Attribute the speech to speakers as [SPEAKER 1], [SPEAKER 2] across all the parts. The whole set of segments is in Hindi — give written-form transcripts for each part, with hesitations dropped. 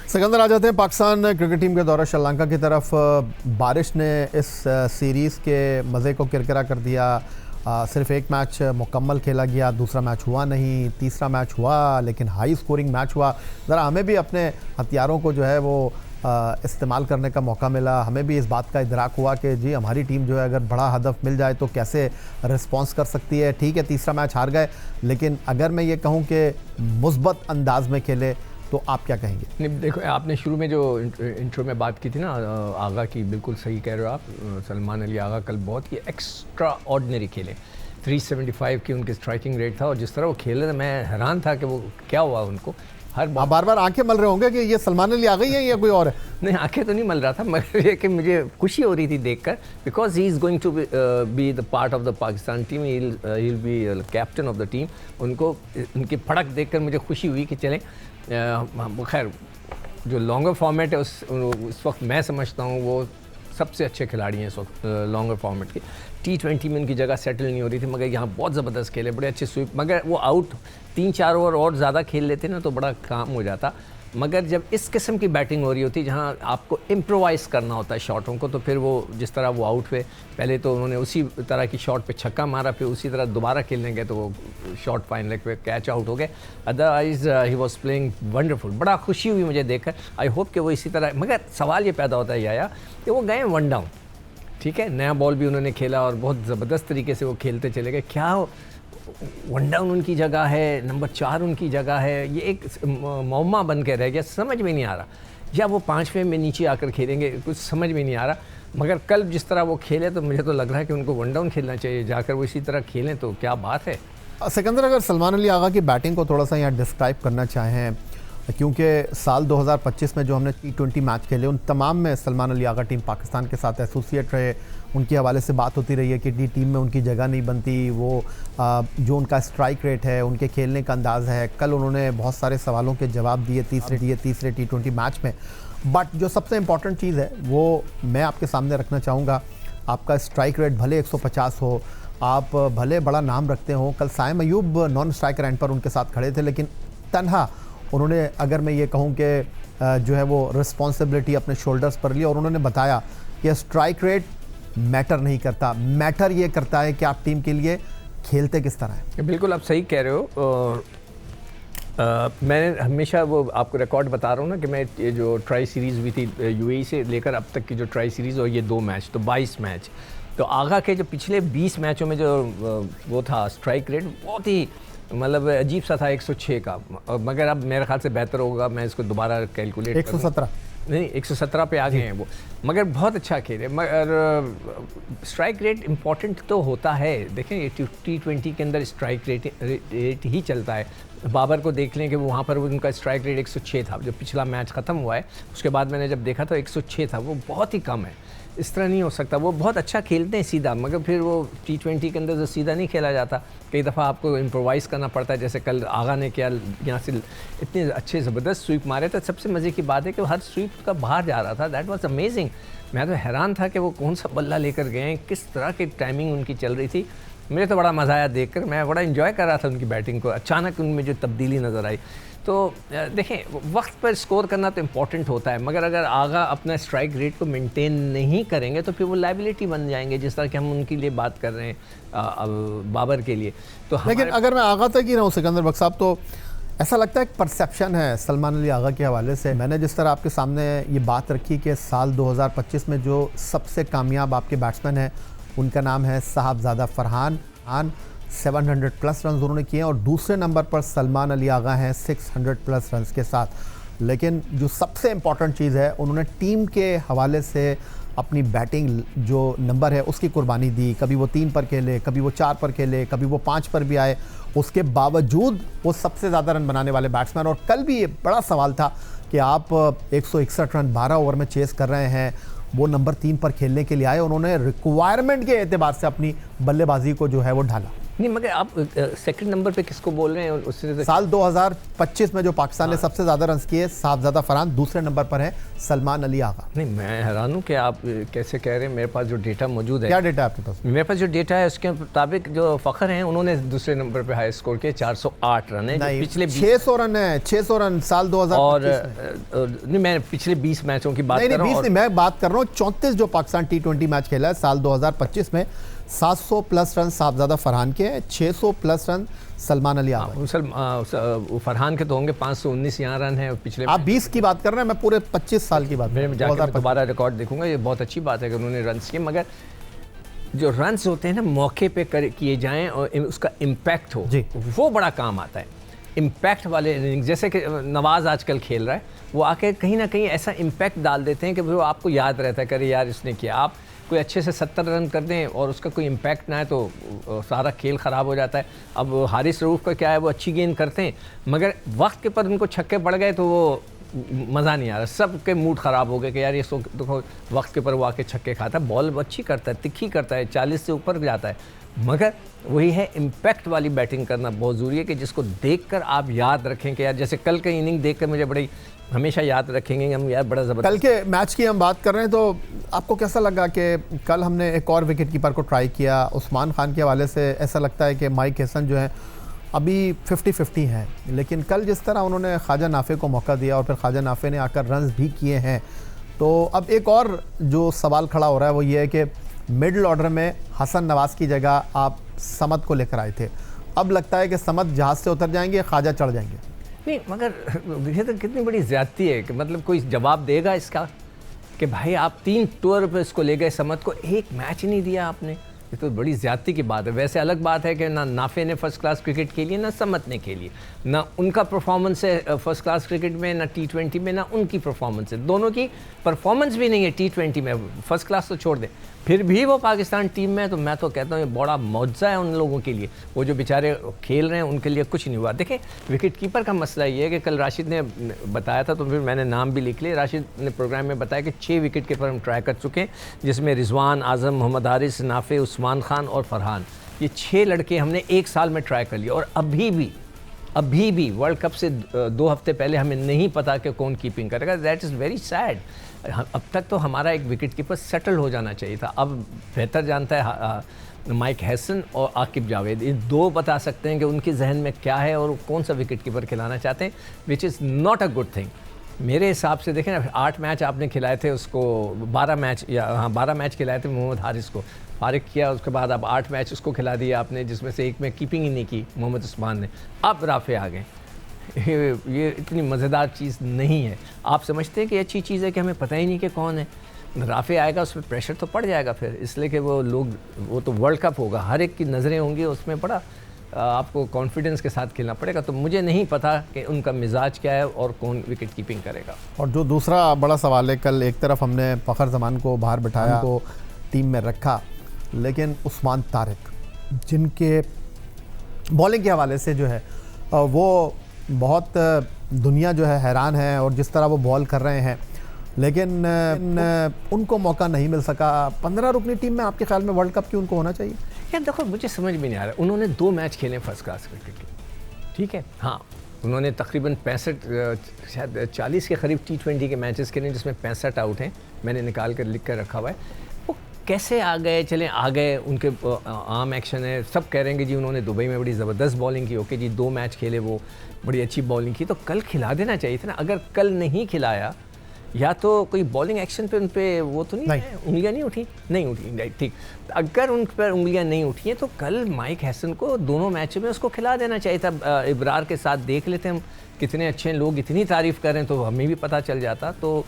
[SPEAKER 1] सिकंदर, आ जाते हैं पाकिस्तान क्रिकेट टीम के दौरा श्रीलंका की तरफ। बारिश ने इस सीरीज़ के मज़े को किरकिरा कर दिया। सिर्फ एक मैच मुकम्मल खेला गया, दूसरा मैच हुआ नहीं, तीसरा मैच हुआ लेकिन हाई स्कोरिंग मैच हुआ। ज़रा हमें भी अपने हथियारों को जो है वो इस्तेमाल करने का मौका मिला। हमें भी इस बात का इदराक हुआ कि जी हमारी टीम जो है अगर बड़ा हदफ मिल जाए तो कैसे रिस्पॉन्स कर सकती है। ठीक है, तीसरा मैच हार गए, लेकिन अगर मैं ये कहूँ कि मुस्बत अंदाज में खेले तो आप क्या कहेंगे?
[SPEAKER 2] नहीं, देखो, आपने शुरू में जो इंट्रो में बात की थी ना आगा की, बिल्कुल सही कह रहे हो आप। सलमान अली आगा कल बहुत ही एक्स्ट्रा ऑर्डिनरी खेले। 375 की उनकी स्ट्राइकिंग रेट था और जिस तरह वो खेले थे मैं हैरान था कि वो क्या हुआ उनको। हर
[SPEAKER 1] बार बार आंखें मल रहे होंगे कि ये सलमान अली आ गई है या कोई और है?
[SPEAKER 2] नहीं, आंखें तो नहीं मल रहा था, मगर ये कि मुझे खुशी हो रही थी देखकर, because he is going to be the part of the Pakistan team, he will be captain of the team. उनको उनकी फड़क देखकर मुझे खुशी हुई कि चलें। खैर, जो लॉन्गर फॉर्मेट है उस वक्त मैं समझता हूँ वो सबसे अच्छे खिलाड़ी हैं इस वक्त लॉन्गर फॉर्मेट के। T20 में उनकी जगह सेटल नहीं हो रही थी, मगर यहाँ बहुत ज़बरदस्त खेले, बड़े अच्छे स्वीप। मगर वो आउट 3-4 ओवर और ज़्यादा खेल लेते ना तो बड़ा काम हो जाता। मगर जब इस किस्म की बैटिंग हो रही होती जहाँ आपको इम्प्रोवाइज़ करना होता है शॉटों को, तो फिर वो जिस तरह वो आउट हुए, पहले तो उन्होंने उसी तरह की शॉट पे छक्का मारा, फिर उसी तरह दोबारा खेलने गए तो वो शॉट फाइन लेग पे कैच आउट हो गए। Otherwise he was playing wonderful. बड़ा खुशी हुई मुझे देखकर। आई होप कि वो इसी तरह, मगर सवाल ये पैदा होता है याया कि वो गए 1 डाउन, ठीक है, नया बॉल भी उन्होंने खेला और बहुत ज़बरदस्त तरीके से वो खेलते चले गए। क्या 1 डाउन उनकी जगह है, नंबर 4 उनकी जगह है, ये एक मौमा बन के रह गया। समझ में नहीं आ रहा, या वो 5वें में नीचे आकर खेलेंगे, कुछ समझ में नहीं आ रहा। मगर कल जिस तरह वो खेले तो मुझे तो लग रहा है कि उनको 1 डाउन खेलना चाहिए, जाकर वो इसी तरह खेलें तो क्या बात है।
[SPEAKER 1] सिकंदर, अगर सलमान अली आगा की बैटिंग को थोड़ा सा यहाँ डिस्क्राइब करना चाहें, क्योंकि साल 2025 में जो हमने T20 मैच खेले उन तमाम में सलमान अली आगा टीम पाकिस्तान के साथ एसोसिएट रहे। उनके हवाले से बात होती रही है कि टीम में उनकी जगह नहीं बनती। वो जो उनका स्ट्राइक रेट है, उनके खेलने का अंदाज़ है, कल उन्होंने बहुत सारे सवालों के जवाब दिए तीसरे T20 मैच में। बट जो सबसे इम्पॉर्टेंट चीज़ है वो मैं आपके सामने रखना चाहूँगा। आपका स्ट्राइक रेट भले 150 हो, आप भले बड़ा नाम रखते हो, कल Saim Ayub non striker end पर उनके साथ खड़े थे, लेकिन तन्हा उन्होंने, अगर मैं ये कहूँ कि जो है वो रिस्पॉन्सिबिलिटी अपने शोल्डर्स पर ली और उन्होंने बताया कि स्ट्राइक रेट मैटर नहीं करता, मैटर ये करता है कि आप टीम के लिए खेलते किस तरह है।
[SPEAKER 2] बिल्कुल आप सही कह रहे हो। मैंने हमेशा वो आपको रिकॉर्ड बता रहा हूँ ना कि मैं ये जो ट्राई सीरीज़ हुई थी UAE से लेकर अब तक की जो ट्राई सीरीज़ और ये 2 मैच, तो 22 मैच। तो आगा के जो पिछले 20 मैचों में जो वो था स्ट्राइक रेट बहुत ही मतलब अजीब सा था, 106 का। मगर अब मेरे ख्याल से बेहतर होगा, मैं इसको दोबारा कैलकुलेट
[SPEAKER 1] 117
[SPEAKER 2] नहीं 117 पे आ गए हैं वो, मगर बहुत अच्छा खेले। मगर स्ट्राइक रेट इम्पॉर्टेंट तो होता है। देखें ये T20 के अंदर स्ट्राइक रेट ही चलता है। बाबर को देख लें कि वो वहाँ पर उनका स्ट्राइक रेट 106 था, जब पिछला मैच ख़त्म हुआ है उसके बाद मैंने जब देखा तो 106 था, वो बहुत ही कम है। इस तरह नहीं हो सकता। वो बहुत अच्छा खेलते हैं सीधा, मगर फिर वो T20 के अंदर जो सीधा नहीं खेला जाता, कई दफ़ा आपको इम्प्रोवाइज़ करना पड़ता है। जैसे कल आगा ने किया, यहाँ से इतने अच्छे ज़बरदस्त स्वीप मारे थे। सबसे मज़े की बात है कि हर स्वीप का बाहर जा रहा था, दैट वाज अमेजिंग। मैं तो हैरान था कि वो कौन सा बल्ला लेकर गए हैं, किस तरह की टाइमिंग उनकी चल रही थी। मुझे तो बड़ा मज़ा आया देखकर, मैं बड़ा इन्जॉय कर रहा था उनकी बैटिंग को। अचानक उनमें जो तब्दीली नज़र आई, तो देखें वक्त पर स्कोर करना तो इम्पॉर्टेंट होता है, मगर अगर आगा अपना स्ट्राइक रेट को मेंटेन नहीं करेंगे तो फिर वो लाइबिलिटी बन जाएंगे, जिस तरह कि हम उनके लिए बात कर रहे हैं बाबर के लिए। तो
[SPEAKER 1] लेकिन अगर मैं आगा तक ही रहूँ सिकंदर बख्श साहब, तो ऐसा लगता है एक परसेप्शन है सलमान अली आगा के हवाले से। मैंने जिस तरह आपके सामने ये बात रखी कि साल 2025 में जो सबसे कामयाब आपके बैट्समैन हैं उनका नाम है साहबजादा फरहान। 700 प्लस रन उन्होंने किए और दूसरे नंबर पर सलमान अली आगा हैं 600 प्लस रन के साथ। लेकिन जो सबसे इम्पॉर्टेंट चीज़ है, उन्होंने टीम के हवाले से अपनी बैटिंग जो नंबर है उसकी कुर्बानी दी। कभी वो 3 पर खेले, कभी वो 4 पर खेले, कभी वो 5 पर भी आए। उसके बावजूद वो सबसे ज़्यादा रन बनाने वाले बैट्समैन। और कल भी ये बड़ा सवाल था कि आप 161 रन 12 ओवर में चेस कर रहे हैं, वो नंबर 3 पर खेलने के लिए आए। उन्होंने रिक्वायरमेंट के एतबार से अपनी बल्लेबाजी को जो है वो ढाला।
[SPEAKER 2] नहीं, मगर आप सेकंड नंबर पे किसको बोल रहे हैं? उससे
[SPEAKER 1] साल 2025 में जो पाकिस्तान ने सबसे ज़्यादा रन किए, साहबजादा फरहान, दूसरे नंबर पर है सलमान अली आगा।
[SPEAKER 2] नहीं, मैं हैरान हूँ कि आप कैसे कह रहे हैं। मेरे पास जो डेटा मौजूद है,
[SPEAKER 1] क्या डेटा है आपके पास?
[SPEAKER 2] मेरे पास जो डेटा है उसके मुताबिक जो फ़खर हैं उन्होंने दूसरे नंबर पे हाई स्कोर किए, 408 रन है। पिछले
[SPEAKER 1] 600 रन है, 600 रन साल 2025
[SPEAKER 2] और नहीं, मैं पिछले 20 मैचों की बात कर रहा हूँ।
[SPEAKER 1] नहीं, मैं बात कर रहा हूँ 34 जो पाकिस्तान T20 मैच खेला है साल 2025 में, 700 प्लस रन साहबजादा फरहान के, 600 प्लस रन सलमान अली आगा।
[SPEAKER 2] फरहान के तो होंगे 519 यहाँ रन है पिछले।
[SPEAKER 1] आप 20 की बात कर रहे हैं, मैं पूरे 25 साल की बात।
[SPEAKER 2] मैं जाकर दोबारा रिकॉर्ड देखूंगा। ये बहुत अच्छी बात है कि उन्होंने रन किए, मगर जो रन्स होते हैं ना मौके पे किए जाएं और उसका इम्पैक्ट हो, वो बड़ा काम आता है। इम्पैक्ट वाले इनिंग्स, जैसे कि नवाज़ आजकल खेल रहा है, वो आके कहीं ना कहीं ऐसा इम्पैक्ट डाल देते हैं कि वो आपको याद रहता है, करे यार इसने किया। आप कोई अच्छे से 70 रन कर दें और उसका कोई इम्पैक्ट ना है तो सारा खेल ख़राब हो जाता है। अब हारिस रऊफ़ का क्या है, वो अच्छी गेंद करते हैं मगर वक्त के पर उनको छक्के पड़ गए तो वो मज़ा नहीं आ रहा, सबके मूड ख़राब हो गए कि यार ये देखो वक्त के पर वो आके छक्के खाता है। बॉल अच्छी करता है, तिखी करता है, 40 से ऊपर जाता है, मगर वही है इम्पैक्ट वाली बैटिंग करना बहुत ज़रूरी है कि जिसको देखकर आप याद रखें कि यार जैसे कल का इनिंग देखकर मुझे बड़ी हमेशा याद रखेंगे हम, यार बड़ा ज़बरदस्त।
[SPEAKER 1] कल के मैच की हम बात कर रहे हैं तो आपको कैसा लगा कि कल हमने एक और विकेट कीपर को ट्राई किया? उस्मान खान के हवाले से ऐसा लगता है कि माइक हैसन जो है अभी 50-50 हैं, लेकिन कल जिस तरह उन्होंने ख्वाजा नाफे को मौका दिया और फिर ख्वाजा नाफे ने आकर रन्स भी किए हैं, तो अब एक और जो सवाल खड़ा हो रहा है वो ये है कि मिडिल ऑर्डर में हसन नवाज़ की जगह आप समद को लेकर आए थे, अब लगता है कि समद जहाज़ से उतर जाएंगे, ख्वाजा चढ़ जाएंगे।
[SPEAKER 2] नहीं, मगर ये तो कितनी बड़ी ज़्यादती है कि मतलब कोई जवाब देगा इसका कि भाई आप 3 टूर पे इसको ले गए, समद को एक मैच नहीं दिया आपने, ये तो बड़ी ज़्यादती की बात है। वैसे अलग बात है कि ना नाफे ने फर्स्ट क्लास क्रिकेट खेली, ना समद ने खेली, ना उनका परफॉर्मेंस है फर्स्ट क्लास क्रिकेट में, ना T20 में, ना उनकी परफॉर्मेंस है। दोनों की परफॉर्मेंस भी नहीं है T20 में, फर्स्ट क्लास तो छोड़ दे, फिर भी वो पाकिस्तान टीम में है। तो मैं तो कहता हूँ ये बड़ा मौजज़ा है उन लोगों के लिए, वो जो बेचारे खेल रहे हैं उनके लिए कुछ नहीं हुआ। देखें, विकेट कीपर का मसला ये है कि कल राशिद ने बताया था, तो फिर मैंने नाम भी लिख लिए। राशिद ने प्रोग्राम में बताया कि 6 विकेट कीपर हम ट्राई कर चुके हैं, जिसमें रिजवान, आज़म, मोहम्मद हारिस, नाफे, उस्मान खान और फरहान, ये 6 लड़के हमने 1 साल में ट्राई कर लिया। और अभी भी वर्ल्ड कप से 2 हफ्ते पहले हमें नहीं पता कि कौन कीपिंग करेगा। That is very sad. अब तक तो हमारा एक विकेट कीपर सेटल हो जाना चाहिए था। अब बेहतर जानता है माइक हैसन और आकिब जावेद, ये 2 बता सकते हैं कि उनके जहन में क्या है और कौन सा विकेट कीपर खिलाना चाहते हैं, which is not a good thing मेरे हिसाब से। देखें ना, 8 मैच आपने खिलाए थे उसको, 12 मैच खिलाए थे मोहम्मद हारिस को, फारिग किया, उसके बाद अब 8 मैच उसको खिला दिया आपने, जिसमें से एक में कीपिंग ही नहीं की मोहम्मद उस्मान ने। अब राफे आ गए, ये इतनी मज़ेदार चीज़ नहीं है। आप समझते हैं कि अच्छी चीज़ है कि हमें पता ही नहीं कि कौन है। राफे आएगा, उस पर प्रेशर तो पड़ जाएगा फिर, इसलिए कि वो तो वर्ल्ड कप होगा, हर एक की नज़रें होंगी उसमें, बड़ा आपको कॉन्फिडेंस के साथ खेलना पड़ेगा। तो मुझे नहीं पता कि उनका मिजाज क्या है और कौन विकेट कीपिंग करेगा।
[SPEAKER 1] और जो दूसरा बड़ा सवाल है, कल एक तरफ हमने फ़खर जमान को बाहर बिठाया, तो टीम में रखा, लेकिन उस्मान तारिक जिनके बॉलिंग के हवाले से जो है वो बहुत दुनिया जो है हैरान है, और जिस तरह वो बॉल कर रहे हैं, लेकिन उनको मौका नहीं मिल सका। 15 रुकनी टीम में आपके ख्याल में वर्ल्ड कप क्यों उनको होना चाहिए?
[SPEAKER 2] यार देखो, मुझे समझ में नहीं आ रहा। उन्होंने 2 मैच खेले फर्स्ट क्लास क्रिकेट के, ठीक है, हाँ, उन्होंने तकरीबन 65 शायद 40 के करीब T20 के मैचेस खेले, जिसमें 65 आउट हैं, मैंने निकाल कर लिख कर रखा हुआ है। वो कैसे आ गए? चलें आ गए, उनके आम एक्शन है, सब कह रहे हैं कि जी उन्होंने दुबई में बड़ी ज़बरदस्त बॉलिंग की, ओके जी 2 मैच खेले, वो बड़ी अच्छी बॉलिंग की, तो कल खिला देना चाहिए था ना। अगर कल नहीं खिलाया, या तो कोई बॉलिंग एक्शन पे उन पर वो तो नहीं है, उंगलियां नहीं उठी, ठीक। अगर उन पर उंगलियां नहीं उठी हैं तो कल माइक हैसन को दोनों मैचों में उसको खिला देना चाहिए था। इब्रार के साथ देख लेते हम कितने अच्छे लोग इतनी तारीफ़ कर रहे हैं, तो हमें भी पता चल जाता। तो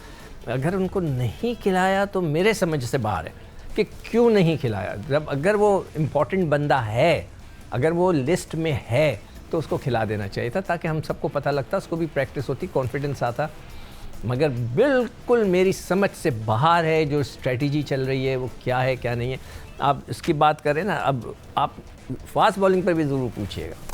[SPEAKER 2] अगर उनको नहीं खिलाया तो मेरे समझ से बाहर है कि क्यों नहीं खिलाया। जब अगर वो इम्पॉर्टेंट बंदा है, अगर वो लिस्ट में है, तो उसको खिला देना चाहिए था, ताकि हम सबको पता लगता, उसको भी प्रैक्टिस होती, कॉन्फिडेंस आता। मगर बिल्कुल मेरी समझ से बाहर है जो स्ट्रेटजी चल रही है, वो क्या है क्या नहीं है। आप इसकी बात करें ना, अब आप फास्ट बॉलिंग पर भी ज़रूर पूछिएगा।